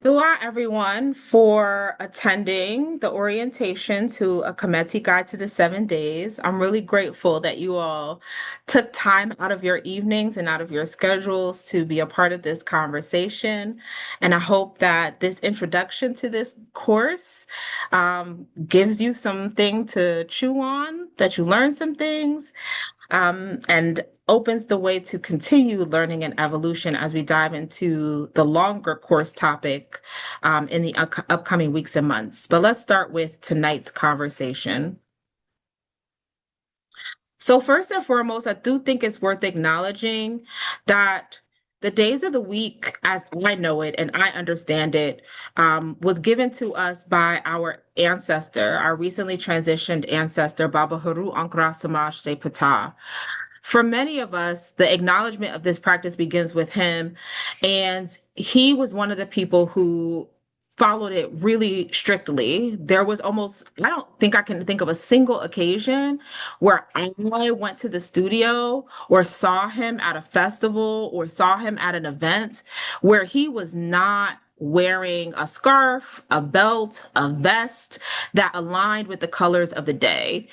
Dua everyone for attending the orientation to a Kmety Guide to the 7 Days. I'm really grateful that you all took time out of your evenings and out of your schedules to be a part of this conversation. And I hope that this introduction to this course gives you something to chew on, that you learn some things, and opens the way to continue learning and evolution as we dive into the longer course topic in the upcoming weeks and months. But let's start with tonight's conversation. So, first and foremost, I do think it's worth acknowledging that the days of the week, as I know it and I understand it, was given to us by our ancestor, our recently transitioned ancestor, Baba Haru Ankara Samaj Se Pata. For many of us, the acknowledgement of this practice begins with him. And he was one of the people who followed it really strictly. There was almost, I don't think I can think of a single occasion where I went to the studio or saw him at a festival or saw him at an event where he was not wearing a scarf, a belt, a vest that aligned with the colors of the day.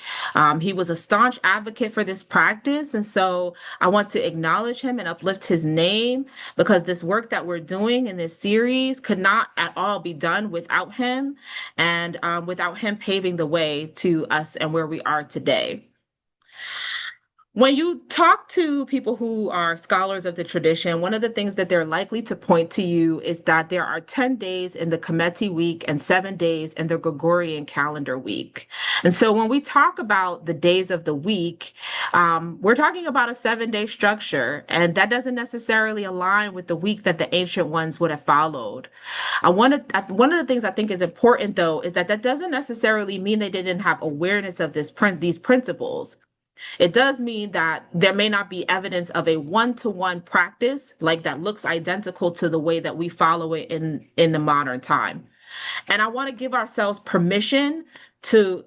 He was a staunch advocate for this practice. And so I want to acknowledge him and uplift his name because this work that we're doing in this series could not at all be done without him and without him paving the way to us and where we are today. When you talk to people who are scholars of the tradition, one of the things that they're likely to point to you is that there are 10 days in the Kmeti week and 7 days in the Gregorian calendar week. And so when we talk about the days of the week, we're talking about a 7 day structure, and that doesn't necessarily align with the week that the ancient ones would have followed. One of the things I think is important, though, is that that doesn't necessarily mean they didn't have awareness of these principles. It does mean that there may not be evidence of a one-to-one practice like that looks identical to the way that we follow it in the modern time. And I want to give ourselves permission to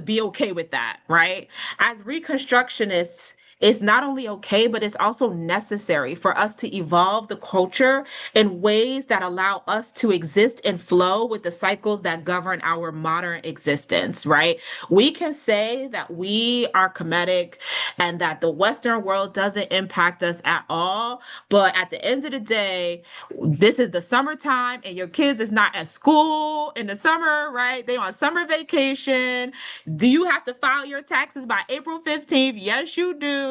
be okay with that, right? As reconstructionists, it's not only okay, but it's also necessary for us to evolve the culture in ways that allow us to exist and flow with the cycles that govern our modern existence, right? We can say that we are Kemetic and that the Western world doesn't impact us at all. But at the end of the day, this is the summertime and your kids is not at school in the summer, right? They on summer vacation. Do you have to file your taxes by April 15th? Yes, you do.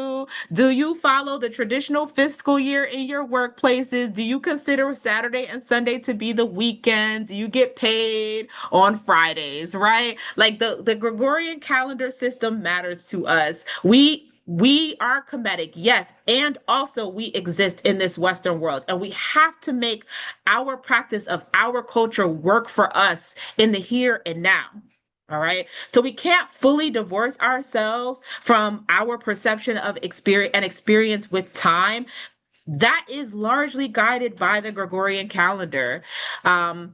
Do you follow the traditional fiscal year in your workplaces? Do you consider Saturday and Sunday to be the weekend? Do you get paid on Fridays, right? Like the Gregorian calendar system matters to us. We are Kemetic, yes, and also we exist in this Western world, and we have to make our practice of our culture work for us in the here and now. All right. So we can't fully divorce ourselves from our perception of experience with time. That is largely guided by the Gregorian calendar. Ma'at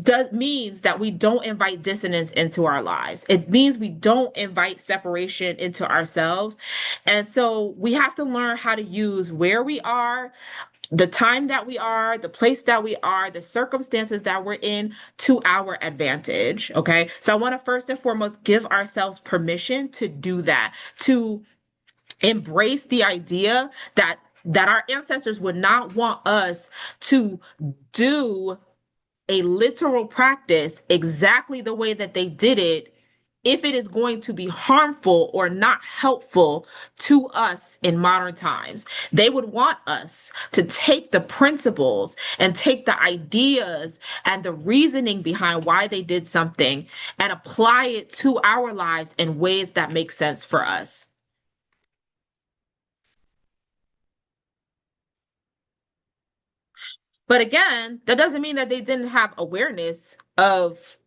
does means that we don't invite dissonance into our lives. It means we don't invite separation into ourselves. And so we have to learn how to use where we are, the time that we are, the place that we are, the circumstances that we're in to our advantage. Okay. So I want to first and foremost give ourselves permission to do that, to embrace the idea that our ancestors would not want us to do a literal practice exactly the way that they did it if it is going to be harmful or not helpful to us in modern times. They would want us to take the principles and take the ideas and the reasoning behind why they did something and apply it to our lives in ways that make sense for us. But again, that doesn't mean that they didn't have awareness of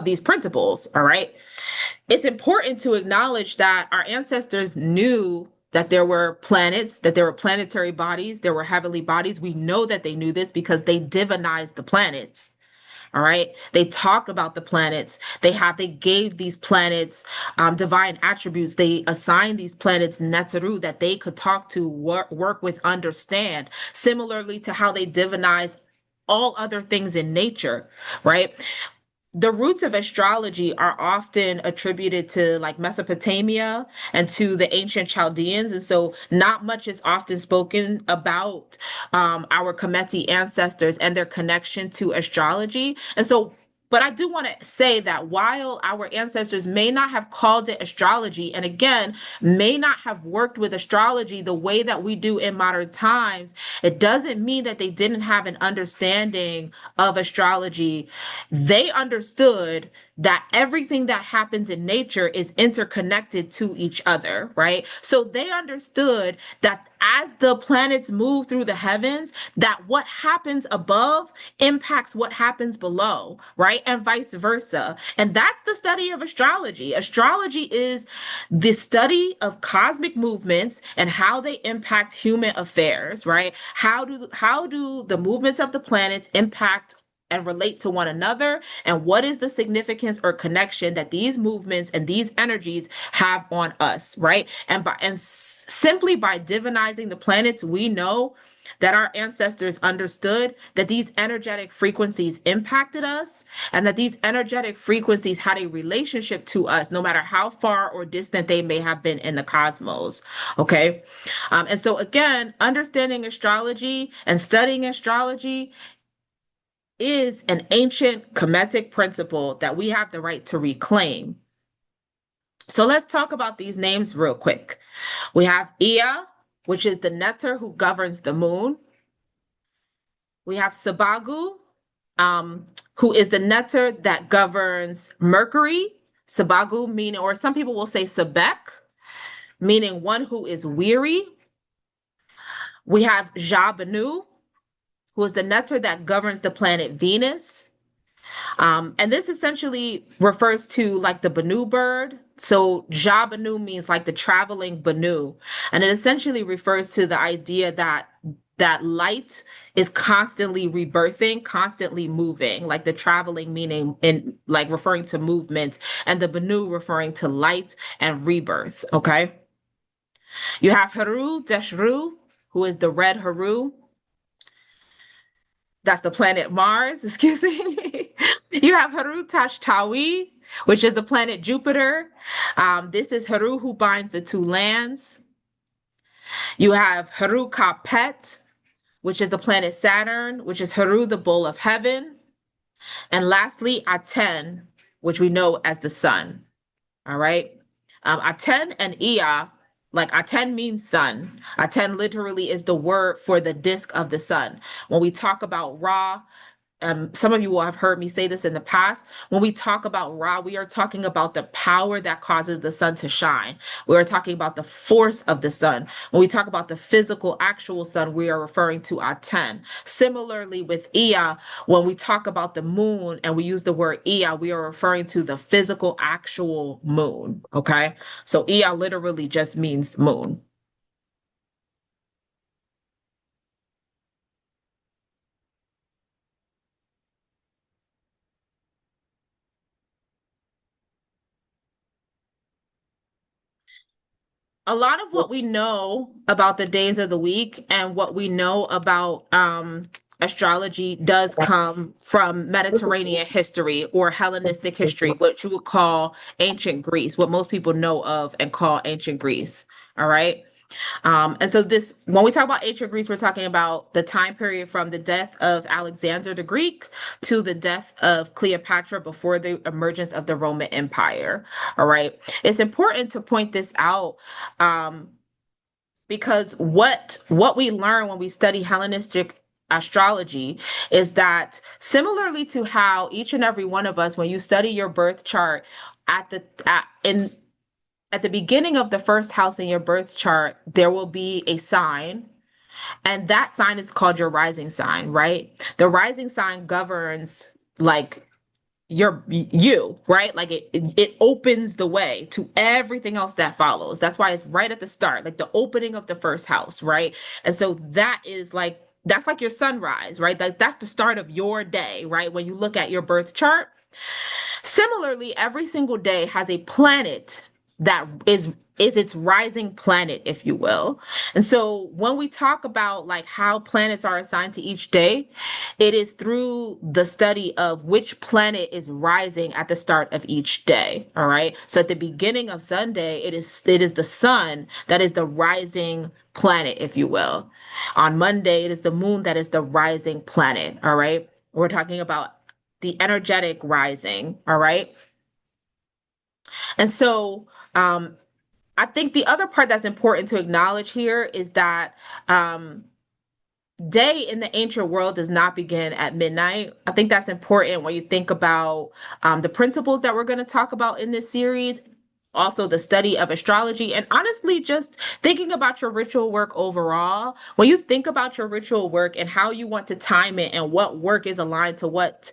these principles, all right? It's important to acknowledge that our ancestors knew that there were planets, that there were planetary bodies, there were heavenly bodies. We know that they knew this because they divinized the planets. All right. They talked about the planets. They gave these planets divine attributes. They assigned these planets Netzeru that they could talk to, work with, understand, similarly to how they divinize all other things in nature, right? The roots of astrology are often attributed to like Mesopotamia and to the ancient Chaldeans. And so not much is often spoken about our Kmety ancestors and their connection to astrology. And so but I do want to say that while our ancestors may not have called it astrology, and again, may not have worked with astrology the way that we do in modern times, it doesn't mean that they didn't have an understanding of astrology. They understood that everything that happens in nature is interconnected to each other, right? So they understood that as the planets move through the heavens, that what happens above impacts what happens below, right? And vice versa. And that's the study of astrology. Astrology is the study of cosmic movements and how they impact human affairs, right? How do the movements of the planets impact and relate to one another, and what is the significance or connection that these movements and these energies have on us, right? Simply by divinizing the planets, we know that our ancestors understood that these energetic frequencies impacted us and that these energetic frequencies had a relationship to us no matter how far or distant they may have been in the cosmos. Okay. And so again, understanding astrology and studying astrology is an ancient Kemetic principle that we have the right to reclaim. So let's talk about these names real quick. We have Ea, which is the Neter who governs the moon. We have Sabagu, who is the Neter that governs Mercury. Sabagu meaning, or some people will say Sebek, meaning one who is weary. We have Jabanu, who is the Neter that governs the planet Venus. And this essentially refers to like the Banu bird. So Jabanu means like the traveling Banu. And it essentially refers to the idea that light is constantly rebirthing, constantly moving, like the traveling meaning in like referring to movement, and the Banu referring to light and rebirth. Okay. You have Haru Deshru, who is the red Haru. That's the planet Mars, excuse me. You have Haru Tashtawi, which is the planet Jupiter. This is Haru who binds the two lands. You have Haru Kapet, which is the planet Saturn, which is Haru, the bull of heaven. And lastly, Aten, which we know as the sun. All right. Aten and Ea, like Aten means sun. Aten literally is the word for the disk of the sun. When we talk about Ra, some of you will have heard me say this in the past. When we talk about Ra, we are talking about the power that causes the sun to shine. We are talking about the force of the sun. When we talk about the physical, actual sun, we are referring to Aten. Similarly, with Ea, when we talk about the moon and we use the word Ea, we are referring to the physical, actual moon. Okay. So Ea literally just means moon. A lot of what we know about the days of the week and what we know about astrology does come from Mediterranean history or Hellenistic history, what you would call ancient Greece, what most people know of and call ancient Greece. All right. And so this, when we talk about ancient Greece, we're talking about the time period from the death of Alexander the Greek to the death of Cleopatra before the emergence of the Roman Empire. All right. It's important to point this out, because what we learn when we study Hellenistic astrology is that similarly to how each and every one of us, when you study your birth chart at the beginning of the first house in your birth chart, there will be a sign, and that sign is called your rising sign, right? The rising sign governs like you, right? Like it opens the way to everything else that follows. That's why it's right at the start, like the opening of the first house, right? And so that is like that's like your sunrise, right? That's the start of your day, right? When you look at your birth chart. Similarly, every single day has a planet that is its rising planet, if you will. And so when we talk about like how planets are assigned to each day, it is through the study of which planet is rising at the start of each day. All right. So at the beginning of Sunday, it is the sun that is the rising planet, if you will. On Monday, it is the moon that is the rising planet. All right. We're talking about the energetic rising. All right. And so I think the other part that's important to acknowledge here is that um, day in the ancient world does not begin at midnight. I think that's important when you think about the principles that we're going to talk about in this series. Also, the study of astrology, and honestly, just thinking about your ritual work overall. When you think about your ritual work and how you want to time it, and what work is aligned to what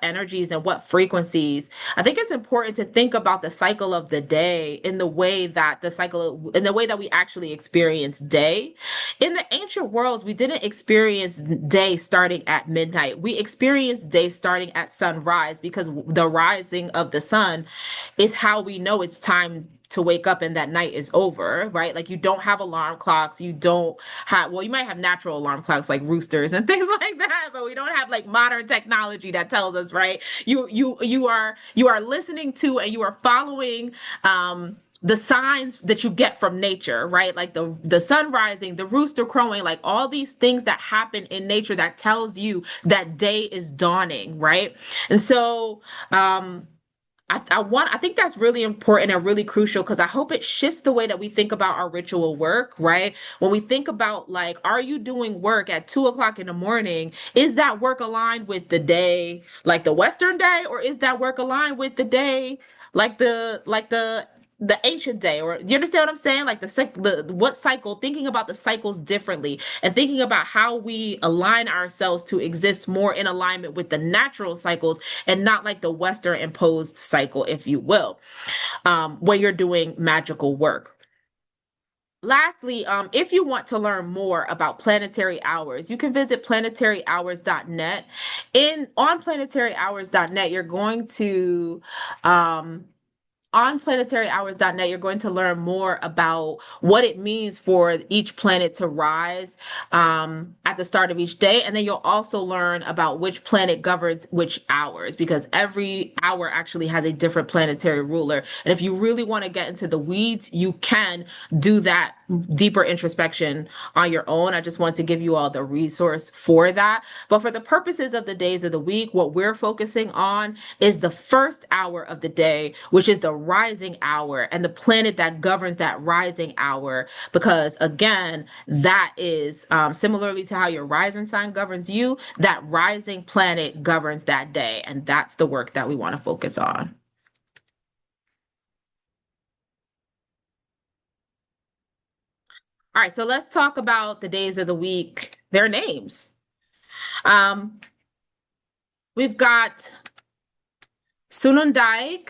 energies and what frequencies, I think it's important to think about the cycle of the day in the way that we actually experience day. In the ancient worlds, we didn't experience day starting at midnight. We experienced day starting at sunrise, because the rising of the sun is how we know it's time to wake up and that night is over, right? Like, you don't have alarm clocks. You don't have, well, you might have natural alarm clocks like roosters and things like that, but we don't have like modern technology that tells us, right? You are listening to, and you are following the signs that you get from nature, right? Like the sun rising, the rooster crowing, like all these things that happen in nature that tells you that day is dawning, right? And so I think that's really important and really crucial, because I hope it shifts the way that we think about our ritual work, right? When we think about, like, are you doing work at 2 o'clock in the morning? Is that work aligned with the day, like the Western day, or is that work aligned with the day, like the ancient day? Or you understand what I'm saying? Like the what cycle, thinking about the cycles differently, and thinking about how we align ourselves to exist more in alignment with the natural cycles, and not like the Western imposed cycle, if you will, when you're doing magical work. Lastly, if you want to learn more about planetary hours, you can visit planetaryhours.net. On planetaryhours.net, you're going to um, on planetaryhours.net, you're going to learn more about what it means for each planet to rise at the start of each day. And then you'll also learn about which planet governs which hours, because every hour actually has a different planetary ruler. And if you really want to get into the weeds, you can do that deeper introspection on your own. I just want to give you all the resource for that. But for the purposes of the days of the week, what we're focusing on is the first hour of the day, which is the rising hour, and the planet that governs that rising hour. Because again, that is similarly to how your rising sign governs you, that rising planet governs that day. And that's the work that we want to focus on. All right, so let's talk about the days of the week, their names. Um, we've got Sunundaik,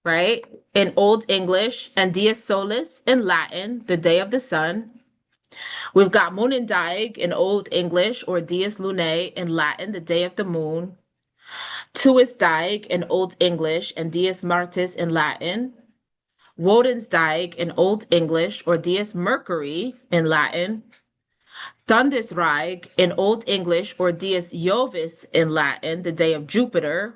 right, in Old English, and Dies Solis in Latin, the day of the sun. We've got Munundaig in Old English, or Dies Lunae in Latin, the day of the moon. Tuisdaig in Old English, and Dies Martis in Latin. Wodensdaig in Old English, or Dies Mercury in Latin. Dundesraig in Old English, or Dies Jovis in Latin, the day of Jupiter.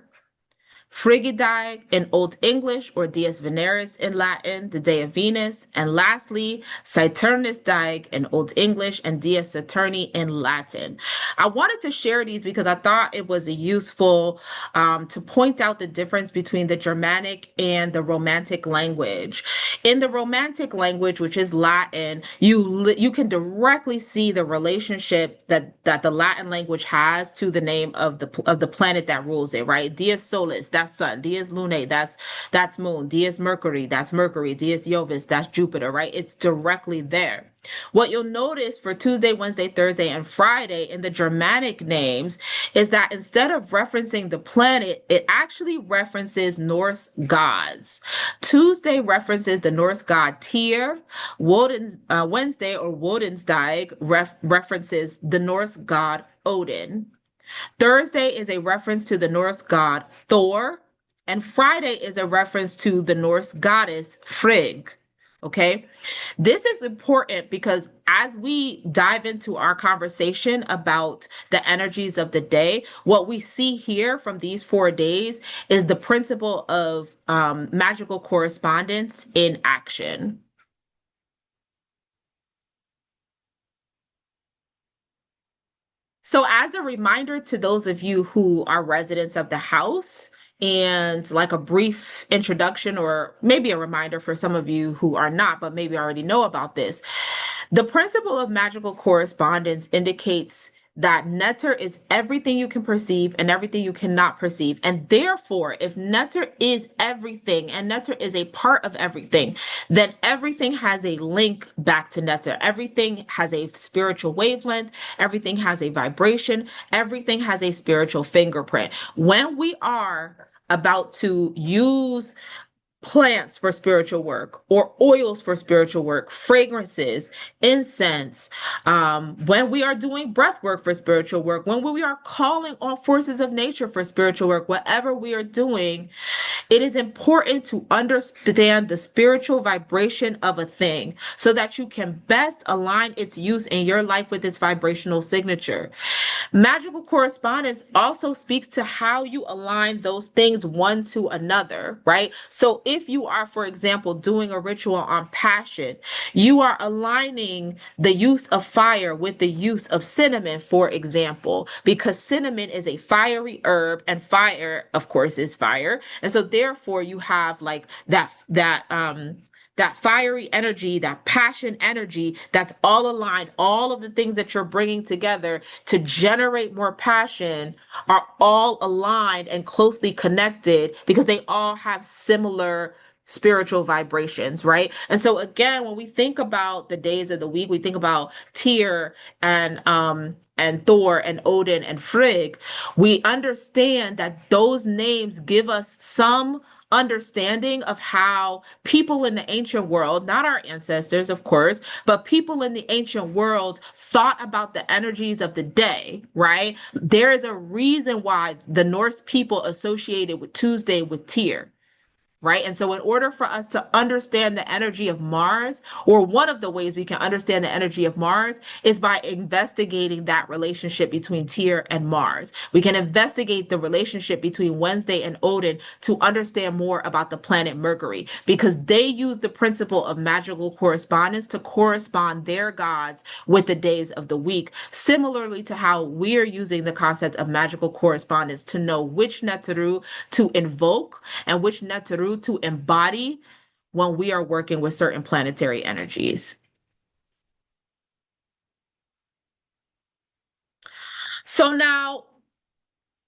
Frigidae in Old English, or Dies Veneris in Latin, the day of Venus. And lastly, Saturnisdae in Old English, and Dies Saturni in Latin. I wanted to share these because I thought it was useful to point out the difference between the Germanic and the Romantic language. In the Romantic language, which is Latin, you can directly see the relationship that the Latin language has to the name of the planet that rules it, right? Dies Solis, that's sun. Dies lunae, that's moon. Dies Mercury, that's Mercury. Dies Jovis, that's Jupiter, right? It's directly there. What you'll notice for Tuesday, Wednesday, Thursday, and Friday in the Germanic names is that instead of referencing the planet, it actually references Norse gods. Tuesday references the Norse god Tyr. Wednesday or Wodenstag references the Norse god Odin. Thursday is a reference to the Norse god Thor, and Friday is a reference to the Norse goddess Frigg. Okay. This is important because as we dive into our conversation about the energies of the day, what we see here from these 4 days is the principle of magical correspondence in action. So, as a reminder to those of you who are residents of the house, and like a brief introduction, or maybe a reminder for some of you who are not, but maybe already know about this, the principle of magical correspondence indicates that Netter is everything you can perceive and everything you cannot perceive. And therefore, if Netter is everything and Netter is a part of everything, then everything has a link back to Netter. Everything has a spiritual wavelength, everything has a vibration, everything has a spiritual fingerprint. When we are about to use plants for spiritual work or oils for spiritual work, fragrances, incense, when we are doing breath work for spiritual work, when we are calling on forces of nature for spiritual work, whatever we are doing, it is important to understand the spiritual vibration of a thing so that you can best align its use in your life with its vibrational signature. Magical correspondence also speaks to how you align those things one to another, right? So if you are, for example, doing a ritual on passion, you are aligning the use of fire with the use of cinnamon, for example, because cinnamon is a fiery herb and fire, of course, is fire. And so therefore you have like that fiery energy, that passion energy that's all aligned, all of the things that you're bringing together to generate more passion are all aligned and closely connected because they all have similar spiritual vibrations, right? And so again, when we think about the days of the week, we think about Tyr and Thor and Odin and Frigg, we understand that those names give us some understanding of how people in the ancient world, not our ancestors, of course, but people in the ancient world thought about the energies of the day, right? There is a reason why the Norse people associated with Tuesday with Tyr, right? And so, in order for us to understand the energy of Mars, or one of the ways we can understand the energy of Mars is by investigating that relationship between Tyr and Mars. We can investigate the relationship between Wednesday and Odin to understand more about the planet Mercury, because they use the principle of magical correspondence to correspond their gods with the days of the week, similarly to how we're using the concept of magical correspondence to know which Netteru to invoke and which Netteru to embody when we are working with certain planetary energies. So now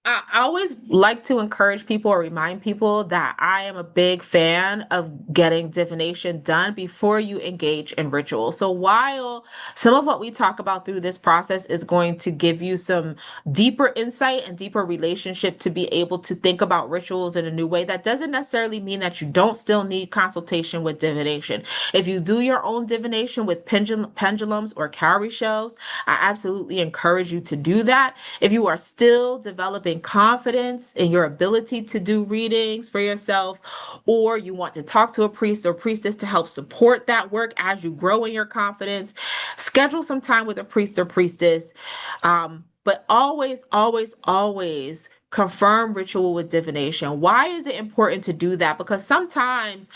I always like to encourage people or remind people that I am a big fan of getting divination done before you engage in ritual. So while some of what we talk about through this process is going to give you some deeper insight and deeper relationship to be able to think about rituals in a new way, that doesn't necessarily mean that you don't still need consultation with divination. If you do your own divination with pendulums or cowrie shells, I absolutely encourage you to do that. If you are still developing confidence in your ability to do readings for yourself, or you want to talk to a priest or priestess to help support that work as you grow in your confidence, schedule some time with a priest or priestess. But always, always, always confirm ritual with divination. Why is it important to do that? Because sometimes,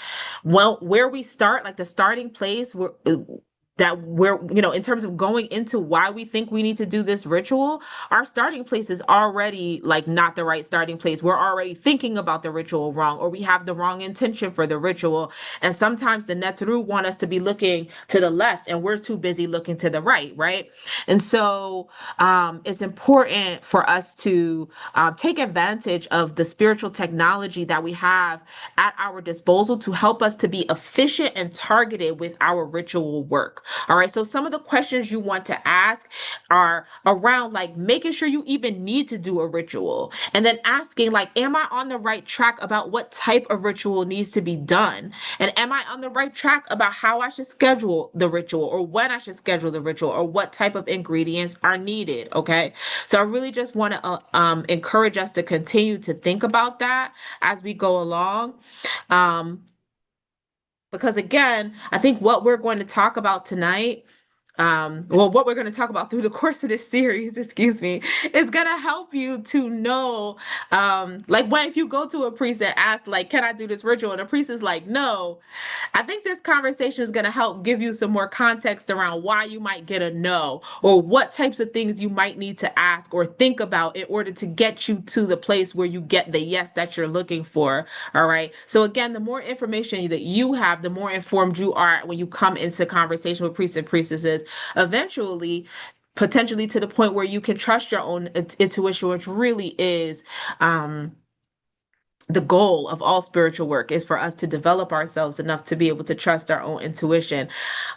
well, where we start, like the starting place, that we're, in terms of going into why we think we need to do this ritual, our starting place is already like not the right starting place. We're already thinking about the ritual wrong, or we have the wrong intention for the ritual. And sometimes the Netru want us to be looking to the left and we're too busy looking to the right, right? And so it's important for us to take advantage of the spiritual technology that we have at our disposal to help us to be efficient and targeted with our ritual work. All right. So some of the questions you want to ask are around like making sure you even need to do a ritual, and then asking like, am I on the right track about what type of ritual needs to be done? And am I on the right track about how I should schedule the ritual, or when I should schedule the ritual, or what type of ingredients are needed? Okay. So I really just want to encourage us to continue to think about that as we go along. Um, because again, I think what we're going to talk about tonight, what we're going to talk about through the course of this series, excuse me, is going to help you to know, like when if you go to a priest and ask, like, can I do this ritual? And the priest is like, no. I think this conversation is going to help give you some more context around why you might get a no, or what types of things you might need to ask or think about in order to get you to the place where you get the yes that you're looking for. All right. So again, the more information that you have, the more informed you are when you come into conversation with priests and priestesses, eventually potentially to the point where you can trust your own intuition, which really is the goal of all spiritual work, is for us to develop ourselves enough to be able to trust our own intuition.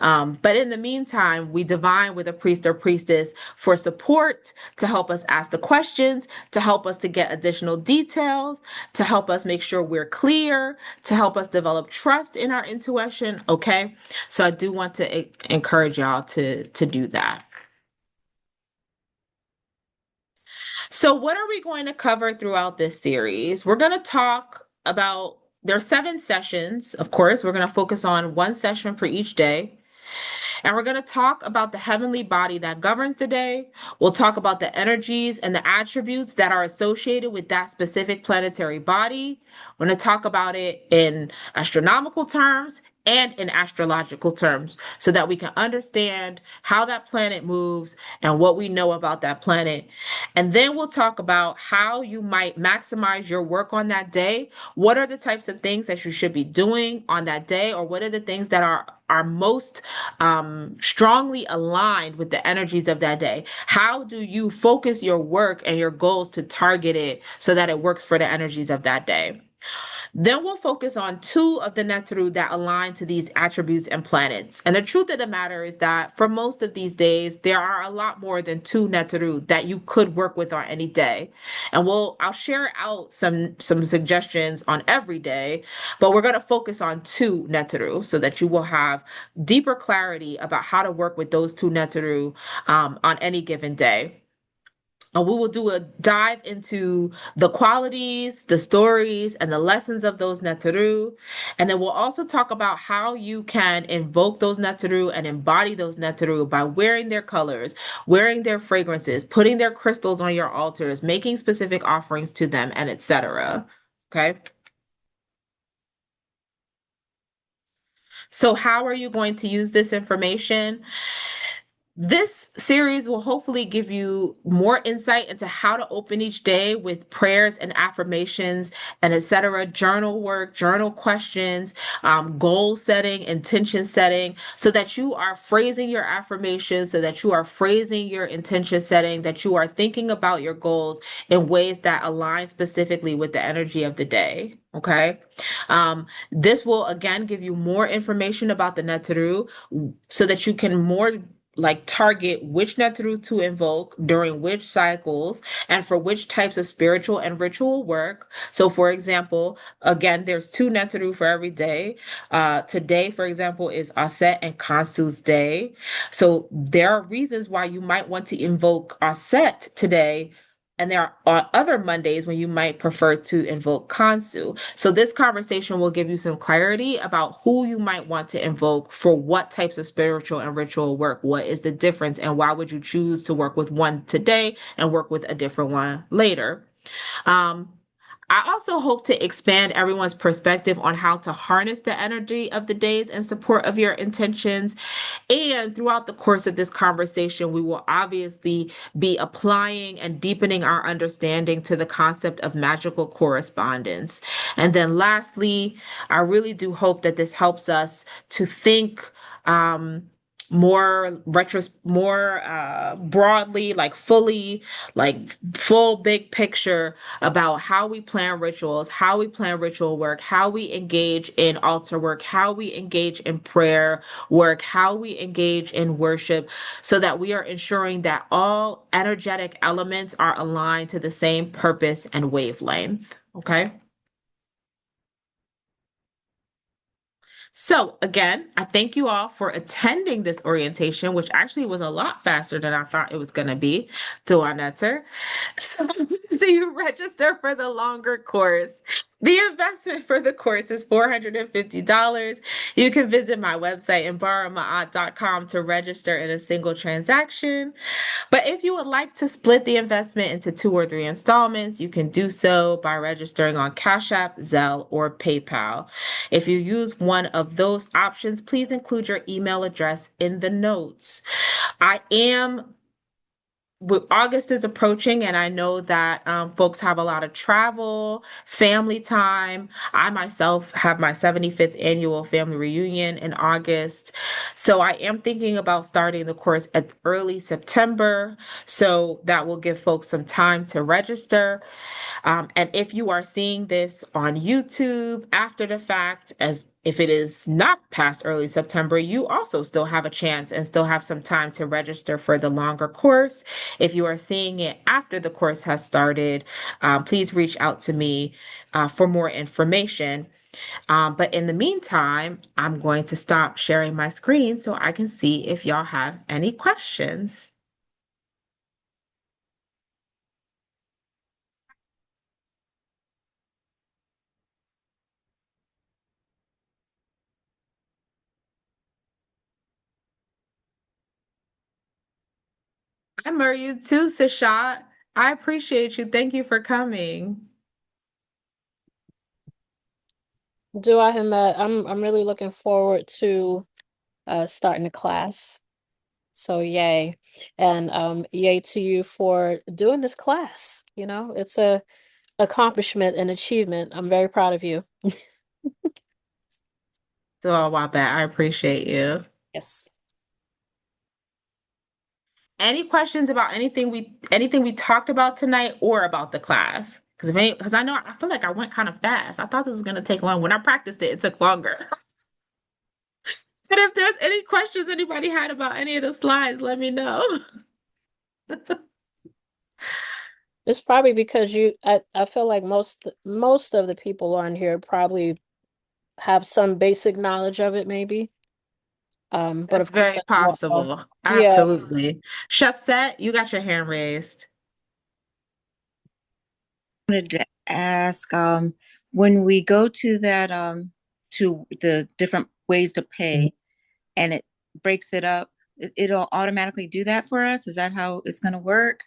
But in the meantime, we divine with a priest or priestess for support, to help us ask the questions, to help us to get additional details, to help us make sure we're clear, to help us develop trust in our intuition. Okay. So I do want to encourage y'all to do that. So, what are we going to cover throughout this series? We're going to talk about, there are 7 sessions. Of course, we're going to focus on one session for each day. And we're going to talk about the heavenly body that governs the day. We'll talk about the energies and the attributes that are associated with that specific planetary body. We're going to talk about it in astronomical terms and in astrological terms, so that we can understand how that planet moves and what we know about that planet. And then we'll talk about how you might maximize your work on that day. What are the types of things that you should be doing on that day, or what are the things that are most strongly aligned with the energies of that day? How do you focus your work and your goals to target it so that it works for the energies of that day? Then we'll focus on 2 of the Netru that align to these attributes and planets. And the truth of the matter is that for most of these days, there are a lot more than 2 Netru that you could work with on any day. And I'll share out some suggestions on every day, but we're going to focus on 2 Netru so that you will have deeper clarity about how to work with those 2 Netru on any given day. And we will do a dive into the qualities, the stories, and the lessons of those Netru. And then we'll also talk about how you can invoke those Netru and embody those Netru by wearing their colors, wearing their fragrances, putting their crystals on your altars, making specific offerings to them, and etc. Okay. So how are you going to use this information? This series will hopefully give you more insight into how to open each day with prayers and affirmations and etc. Journal work, journal questions, goal setting, intention setting, so that you are phrasing your affirmations, so that you are phrasing your intention setting, that you are thinking about your goals in ways that align specifically with the energy of the day. Okay. This will again give you more information about the Netru so that you can more like target which Netru to invoke during which cycles and for which types of spiritual and ritual work. So for example, again, there's 2 Netru for every day. Today, for example, is Aset and Kansu's day. So there are reasons why you might want to invoke Aset today, and there are other Mondays when you might prefer to invoke Kansu. So this conversation will give you some clarity about who you might want to invoke for what types of spiritual and ritual work. What is the difference, and why would you choose to work with one today and work with a different one later? Um, I also hope to expand everyone's perspective on how to harness the energy of the days in support of your intentions. And throughout the course of this conversation, we will obviously be applying and deepening our understanding to the concept of magical correspondence. And then lastly, I really do hope that this helps us to think um, more broadly, like fully, like full big picture about how we plan rituals, how we plan ritual work, how we engage in altar work, how we engage in prayer work, how we engage in worship, so that we are ensuring that all energetic elements are aligned to the same purpose and wavelength. Okay. So again, I thank you all for attending this orientation, which actually was a lot faster than I thought it was going to be. Duanetter. So, so you register for the longer course. The investment for the course is $450. You can visit my website, embahramaat.com, to register in a single transaction. But if you would like to split the investment into 2 or 3 installments, you can do so by registering on Cash App, Zelle, or PayPal. If you use one of those options, please include your email address in the notes. I am August is approaching, and I know that folks have a lot of travel, family time. I myself have my 75th annual family reunion in August. So I am thinking about starting the course at early September. So that will give folks some time to register. And if you are seeing this on YouTube after the fact, as if it is not past early September, you also still have a chance and still have some time to register for the longer course. If you are seeing it after the course has started, please reach out to me for more information. But in the meantime, I'm going to stop sharing my screen so I can see if y'all have any questions. I admire you too, Sashat. I appreciate you. Thank you for coming. Do I, Hmt? I'm really looking forward to starting the class. So yay. And yay to you for doing this class. You know, it's a accomplishment and achievement. I'm very proud of you. So, Wabbat, I appreciate you. Yes. Any questions about anything we talked about tonight or about the class? Because I know I feel like I went kind of fast. I thought this was gonna take long. When I practiced it, it took longer. But if there's any questions anybody had about any of the slides, let me know. It's probably because I feel like most of the people on here probably have some basic knowledge of it, maybe. But That's of course, very as you all know, possible. yeah. Absolutely. Chef Set, you got your hand raised. Wanted to ask, when we go to that, to the different ways to pay and it breaks it up, it'll automatically do that for us? Is that how it's going to work?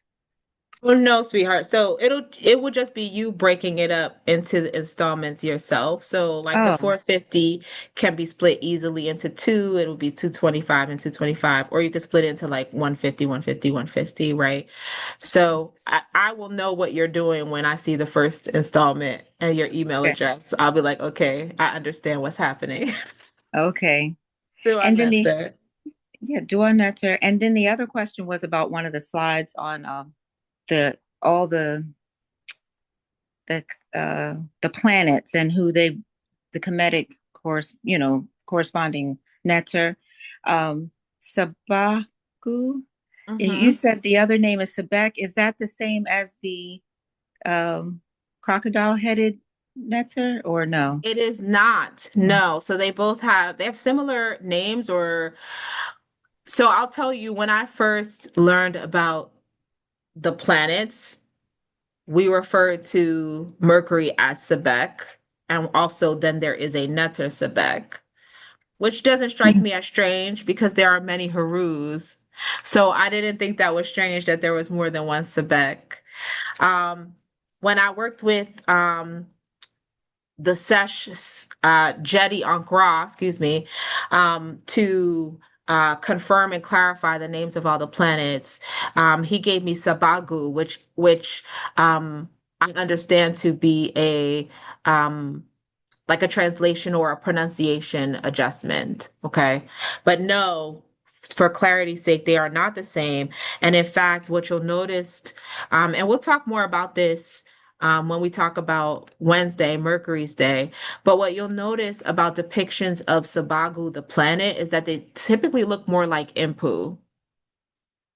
Oh no, sweetheart. So it will just be you breaking it up into the installments yourself. So like the Oh, 450 can be split easily into two. It'll be 225 and 225, or you can split it into like 150, 150, 150, right? So I will know what you're doing when I see the first installment and your email okay. address. I'll be like, okay, I understand what's happening. Okay. Do I And then answer? yeah, dual netter. And then the other question was about one of the slides on the all the the planets and who the Kemetic course, corresponding netter. Sabaku. You Mm-hmm. said the other name is Sebek. Is that the same as the crocodile-headed netter or no? It is not. No. So they have similar names or so I'll tell you when I first learned about the planets, we referred to Mercury as Sebek, and also then there is a Neter Sebek, which doesn't strike me as strange because there are many Harus. So I didn't think that was strange that there was more than one Sebek. Um, when I worked with the Sesh Jetty Ankara, excuse me, to confirm and clarify the names of all the planets. He gave me Sabagu, which I understand to be a like a translation or a pronunciation adjustment. Okay. But no, for clarity's sake, they are not the same. And in fact, what you'll notice, and we'll talk more about this when we talk about Wednesday, Mercury's day. But what you'll notice about depictions of Sabagu, the planet, is that they typically look more like Impu.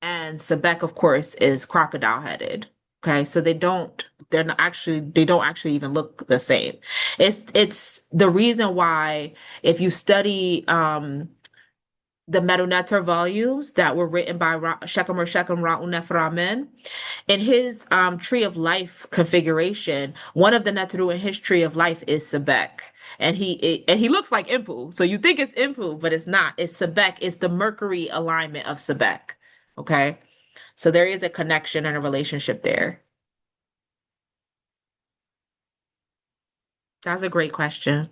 And Sebek, of course, is crocodile headed. Okay, so they don't actually even look the same. It's the reason why if you study the Meduneter volumes that were written by Shechem or Shechem Ra'u in his tree of life configuration, one of the Netru in his tree of life is Sebek. And he looks like Impu. So you think it's Impu, but it's not. It's Sebek. It's the Mercury alignment of Sebek. Okay. So there is a connection and a relationship there. That's a great question.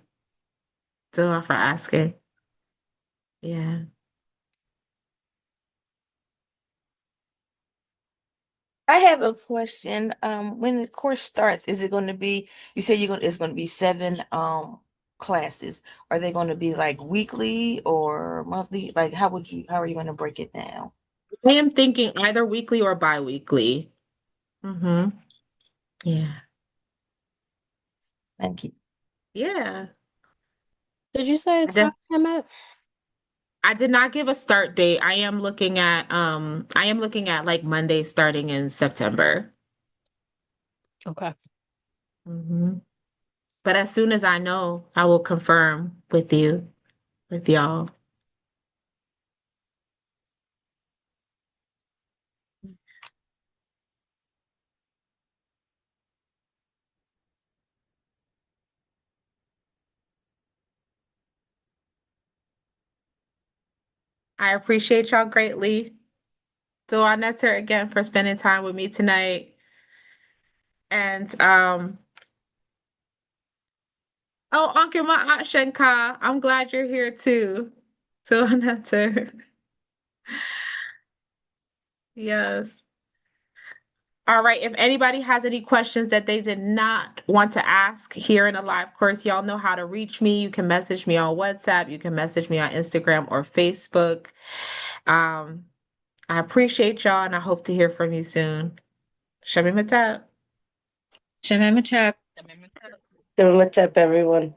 So for asking. Yeah. I have a question. When the course starts, is it going to be, you said it's going to be seven classes. Are they going to be like weekly or monthly? Like how are you going to break it down? I am thinking either weekly or bi-weekly. Mm-hmm. Yeah. Thank you. Yeah. Did you say a I time, def Kemet? I did not give a start date. I am looking at like Monday starting in September. Okay. Hmm. But as soon as I know, I will confirm with y'all. I appreciate y'all greatly. So Anetta again for spending time with me tonight. And oh, Uncle Shenka, I'm glad you're here too. So Anetta. Yes. All right. If anybody has any questions that they did not want to ask here in a live course, y'all know how to reach me. You can message me on WhatsApp. You can message me on Instagram or Facebook. Um, I appreciate y'all and I hope to hear from you soon. Shabby Matap. Shemem. So what's up, everyone?